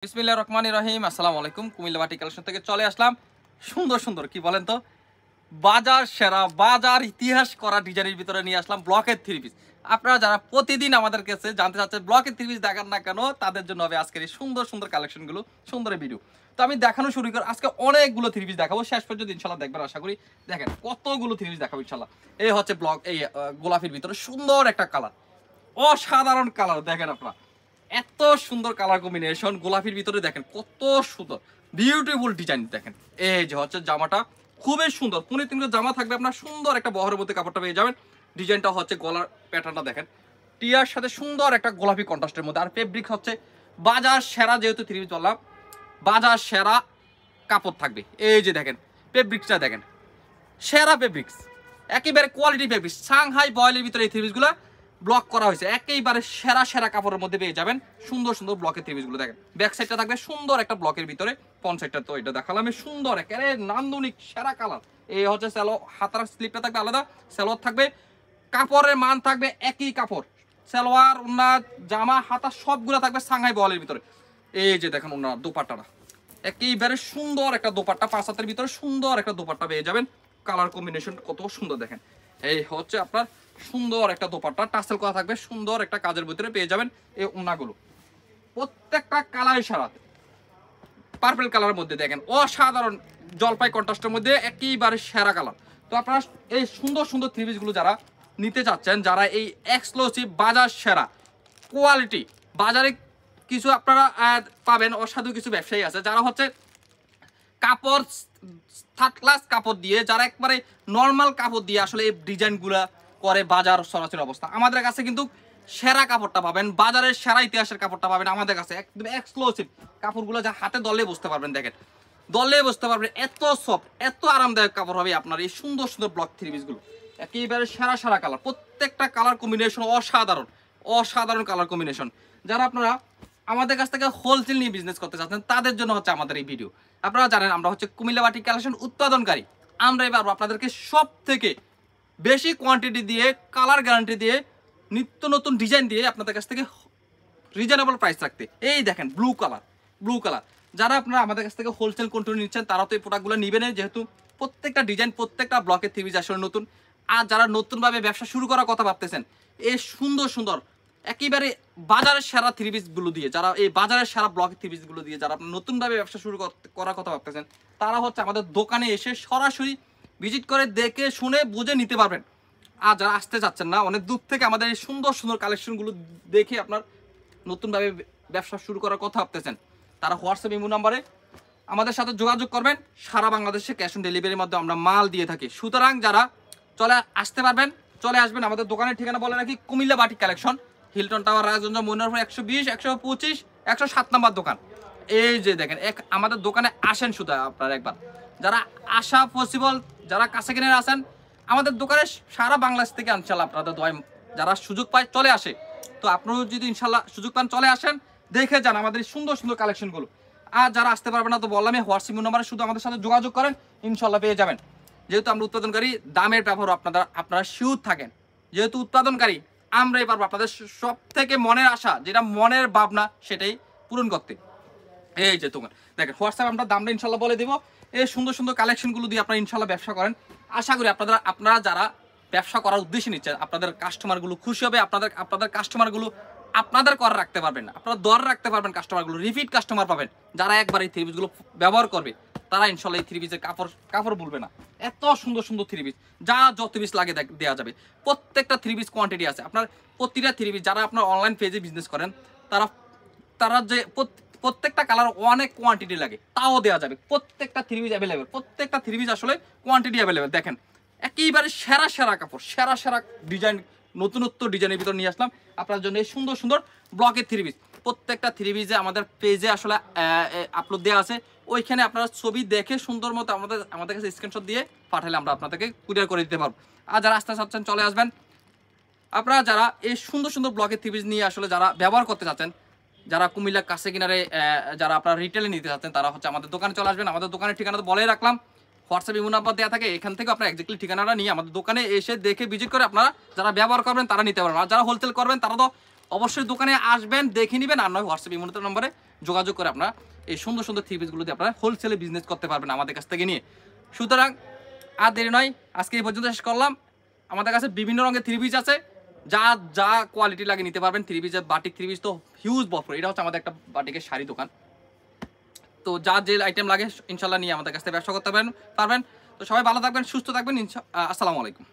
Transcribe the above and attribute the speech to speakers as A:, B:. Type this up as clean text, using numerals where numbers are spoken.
A: বিসমিল্লাহির রহমানির রহিম। আসসালামু আলাইকুম। কুমিল্লা বাটি কালেকশন থেকে চলে আসলাম সুন্দর সুন্দর কি বলেন তো বাজার সেরা বাজার ইতিহাস করা ডিজাইনের ভিতরে নিয়ে আসলাম ব্লকের থ্রি পিস। আপনারা যারা প্রতিদিন আমাদের কাছে জানতে চাচ্ছেন ব্লকের থ্রি পিস দেখান না কেন, তাদের জন্য হবে আজকের এই সুন্দর সুন্দর কালেকশনগুলো, সুন্দর ভিডিও। তো আমি দেখানো শুরু করি। আজকে অনেকগুলো থ্রি পিস দেখাবো, শেষ পর্যন্ত ইনশাল্লাহ দেখবেন আশা করি। দেখেন কতগুলো থ্রি পিস দেখাবো ইনশাল্লাহ। এই হচ্ছে ব্লক, এই গোলাপির ভিতরে সুন্দর একটা কালার, অসাধারণ কালার। দেখেন আপনারা এত সুন্দর কালার কম্বিনেশন গোলাপির ভিতরে, দেখেন কত সুন্দর বিউটিফুল ডিজাইন। দেখেন এই যে হচ্ছে জামাটা খুবই সুন্দর, 3 জামা থাকবে আপনার, সুন্দর একটা বহরের মধ্যে কাপড়টা পেয়ে যাবেন। ডিজাইনটা হচ্ছে গলার প্যাটার্নটা দেখেন টিয়ার সাথে সুন্দর একটা গোলাপি কন্ট্রাস্টের মধ্যে। আর ফেব্রিক হচ্ছে বাজার সেরা, যেহেতু থ্রি পিস বললাম বাজার সেরা কাপড় থাকবে। এই যে দেখেন ফেব্রিক্সটা দেখেন, সেরা ফেব্রিক্স, একেবারে কোয়ালিটি ফেব্রিক্স। সাংহাই বয়েলের ভিতরে এই থ্রি পিসগুলো ব্লক করা হয়েছে, একেবারে সেরা সেরা কাপড়ের মধ্যে পেয়ে যাবেন সুন্দর সুন্দর ব্লকের থ্রি পিসগুলো। দেখেন ব্যাক সাইডটা থাকবে সুন্দর একটা ব্লকের ভিতরে, ফ্রন্ট সাইডটা তো এটা দেখালাম সুন্দর একেবারে নান্দনিক সেরা কালার। এই হচ্ছে স্যালো, হাতার স্লিপটা থাকবে আলাদা, সালোয়ার থাকবে, কাপড়ের মান থাকবে একই কাপড়, সালোয়ার ওন্না জামা হাতা সবগুলো থাকবে সাংহাই বয়েলের ভিতরে। এই যে দেখেন ওনার দোপাট্টাটা একেবারে সুন্দর একটা দোপাট্টা, 5 হাতের ভিতরে সুন্দর একটা দোপাট্টা পেয়ে যাবেন। কালার কম্বিনেশন কত সুন্দর দেখেন। এই হচ্ছে আপনার সুন্দর একটা দোপাট্টা, টাসেল করা থাকবে, সুন্দর একটা কাজের ভিতরে পেয়ে যাবেন। এই ওনাগুলো প্রত্যেকটা কালার সারা পার্পল কালারের মধ্যে, দেখেন অসাধারণ জলপাই কন্ট্রাস্টের মধ্যে একেবারে সেরা কালার। তো আপনারা এই সুন্দর সুন্দর থ্রি পিসগুলো যারা নিতে চাচ্ছেন, যারা এই এক্সক্লুসিভ বাজার সেরা কোয়ালিটি, বাজারে কিছু আপনারা পাবেন অসাধু কিছু ব্যবসায়ী আছে যারা হচ্ছে কাপড় থার্ড ক্লাস কাপড় দিয়ে, যারা একবারে নর্মাল কাপড় দিয়ে আসলে এই ডিজাইনগুলা করে বাজার সরাসরি অবস্থা। আমাদের কাছে কিন্তু সেরা কাপড়টা পাবেন, বাজারের সেরা ইতিহাসের কাপড়টা পাবেন আমাদের কাছে, একদম এক্সক্লুসিভ কাপড়গুলো যা হাতে দলে বুঝতে পারবেন। দেখেন দলে বুঝতে পারবেন এত সফট, এত আরামদায়ক কাপড় হবে আপনার এই সুন্দর সুন্দর ব্লক থ্রি পিসগুলো। একেবারে সেরা সেরা কালার, প্রত্যেকটা কালার কম্বিনেশন অসাধারণ, অসাধারণ কালার কম্বিনেশন। যারা আপনারা আমাদের কাছ থেকে হোলসেল নিয়ে বিজনেস করতে চাচ্ছেন তাদের জন্য হচ্ছে আমাদের এই ভিডিও। আপনারা জানেন আমরা হচ্ছে কুমিল্লা বাটিক কালেকশন উৎপাদনকারী। আমরা এবার আপনাদেরকে সব থেকে বেশি কোয়ান্টিটি দিয়ে, কালার গ্যারান্টি দিয়ে, নিত্য নতুন ডিজাইন দিয়ে আপনাদের কাছ থেকে রিজনেবল প্রাইস রাখতে। এই দেখেন ব্লু কালার, ব্লু কালার। যারা আপনারা আমাদের কাছ থেকে হোলসেল কন্টিনিউ নিচ্ছেন তারা তো এই প্রোডাক্টগুলো নেবেন, যেহেতু প্রত্যেকটা ডিজাইন প্রত্যেকটা ব্লকের থ্রি পিস আসলে নতুন। আর যারা নতুনভাবে ব্যবসা শুরু করার কথা ভাবতেছেন, এই সুন্দর সুন্দর একেবারে বাজারের সেরা থ্রি পিসগুলো দিয়ে, যারা এই বাজারের সেরা ব্লকের থ্রি পিসগুলো দিয়ে যারা আপনার নতুনভাবে ব্যবসা শুরু করার কথা ভাবতেছেন, তারা হচ্ছে আমাদের দোকানে এসে সরাসরি ভিজিট করে দেখে শুনে বুঝে নিতে পারবেন। আর যারা আসতে চাচ্ছেন না, অনেক দূর থেকে আমাদের এই সুন্দর সুন্দর কালেকশনগুলো দেখে আপনার নতুনভাবে ব্যবসা শুরু করার কথা ভাবতেছেন, তারা হোয়াটসঅ্যাপ ইমো নাম্বারে আমাদের সাথে যোগাযোগ করবেন। সারা বাংলাদেশে ক্যাশ অন ডেলিভারির মধ্যে আমরা মাল দিয়ে থাকি। সুতরাং যারা চলে আসতে পারবেন চলে আসবেন। আমাদের দোকানের ঠিকানা বলে রাখি, Comilla batik collection, Hilton tower, Rajganj, Monirpur 120, 125, 107 নম্বর দোকান। এই যে দেখেন আমাদের দোকানে আসেন শুধু আপনারা একবার, যারা আসা পসিবল, যারা কাছে কিনে আসেন আমাদের দোকানে সারা বাংলাদেশ থেকে ইনশাল্লাহ আপনাদের দোয়ায় যারা সুযোগ পায় চলে আসে। তো আপনারাও যদি ইনশাল্লাহ সুযোগ পান চলে আসেন, দেখে যান আমাদের সুন্দর সুন্দর কালেকশনগুলো। আর যারা আসতে পারবেন না তো বললাম হোয়াটসঅ্যাপ নাম্বারে শুধু আমাদের সাথে যোগাযোগ করেন, ইনশাল্লাহ পেয়ে যাবেন। যেহেতু আমরা উৎপাদনকারী, দামের ব্যাপারও আপনারা শিওর থাকেন। যেহেতু উৎপাদনকারী, আমরাই পারবো আপনাদের সব থেকে মনের আশা, যেটা মনের ভাবনা, সেটাই পূরণ করতে। এই যে তোমার দেখেন হোয়াটসঅ্যাপ আমরা দামটা ইনশাল্লাহ বলে দেবো। এই সুন্দর সুন্দর কালেকশনগুলো দিয়ে আপনারা ইনশাল্লাহ ব্যবসা করেন। আশা করি আপনারা যারা ব্যবসা করার উদ্দেশ্যে নিচ্ছেন, আপনাদের কাস্টমারগুলো খুশি হবে। আপনাদের কাস্টমারগুলো আপনাদের করে রাখতে পারবেন না, আপনারা দর রাখতে পারবেন। কাস্টমারগুলো রিপিট কাস্টমার পাবেন, যারা একবার এই থ্রি পিসগুলো ব্যবহার করবে তারা ইনশাল্লাহ এই থ্রি পিসের কাপড় বলবে না। এত সুন্দর সুন্দর থ্রি পিস, যা যত পিস লাগে দেওয়া যাবে। প্রত্যেকটা থ্রি পিস কোয়ান্টিটি আছে। আপনার প্রতিটা থ্রি পিস যারা আপনার অনলাইন পেজে বিজনেস করেন, তারা যে প্রত্যেকটা কালার অনেক কোয়ান্টিটি লাগে, তাও দেওয়া যাবে। প্রত্যেকটা থ্রি পিস অ্যাভেলেবেল, প্রত্যেকটা থ্রি পিস আসলে কোয়ান্টিটি অ্যাভেলেবেল। দেখেন একেবারে সেরা সেরা কাপড়, সেরা সেরা ডিজাইন, নতুনত্ব ডিজাইনের ভিতর নিয়ে আসলাম আপনার জন্য এই সুন্দর সুন্দর ব্লকের থ্রি পিস। প্রত্যেকটা থ্রি পিসে আমাদের পেজে আসলে আপলোড দেওয়া আছে, ওইখানে আপনারা ছবি দেখে সুন্দর মতো আমাদের কাছে স্ক্রিনশট দিয়ে পাঠালে আমরা আপনাদেরকে কুরিয়ার করে দিতে পারবো। আর যারা আসতে চাচ্ছেন চলে আসবেন। আপনারা যারা এই সুন্দর সুন্দর ব্লকের থ্রি পিস নিয়ে আসলে যারা ব্যবহার করতে চাচ্ছেন, যারা কুমিল্লার কাছে কিনারে যারা আপনারা রিটেলে নিতে চাচ্ছেন, তারা হচ্ছে আমাদের দোকানে চলে আসবেন। আমাদের দোকানের ঠিকানা তো বলেই রাখলাম, হোয়াটসঅ্যাপ ইমো নাম্বার দেওয়া থাকে, এখান থেকে আপনারা এক্স্যাক্টলি ঠিকানাটা নিয়ে আমাদের দোকানে এসে দেখে ভিজিট করে আপনারা যারা ব্যবহার করবেন তারা নিতে পারবেন। আর যারা হোলসেল করবেন তারা তো অবশ্যই দোকানে আসবেন, দেখে নেবেন, আর নয় হোয়াটসঅ্যাপ ইমোতে নম্বরে যোগাযোগ করে আপনারা এই সুন্দর সুন্দর থ্রি পিসগুলো দিয়ে আপনারা হোলসেলে বিজনেস করতে পারবেন আমাদের কাছ থেকে নিয়ে। সুতরাং আর দেরি নয়, আজকে এই পর্যন্ত শেষ করলাম। আমাদের কাছে বিভিন্ন রঙের থ্রি পিস আছে, যা যা কোয়ালিটি লাগে নিতে পারবেন। থ্রি পিসের বাটিক থ্রি পিস তো হিউজ বফর, এটা হচ্ছে আমাদের একটা বাটিকের শাড়ি দোকান। তো যা যে আইটেম লাগে ইনশাল্লাহ নিয়ে আমাদের কাছ থেকে ব্যবসা করতে পারবেন। তো সবাই ভালো থাকবেন, সুস্থ থাকবেন, আসসালামু আলাইকুম।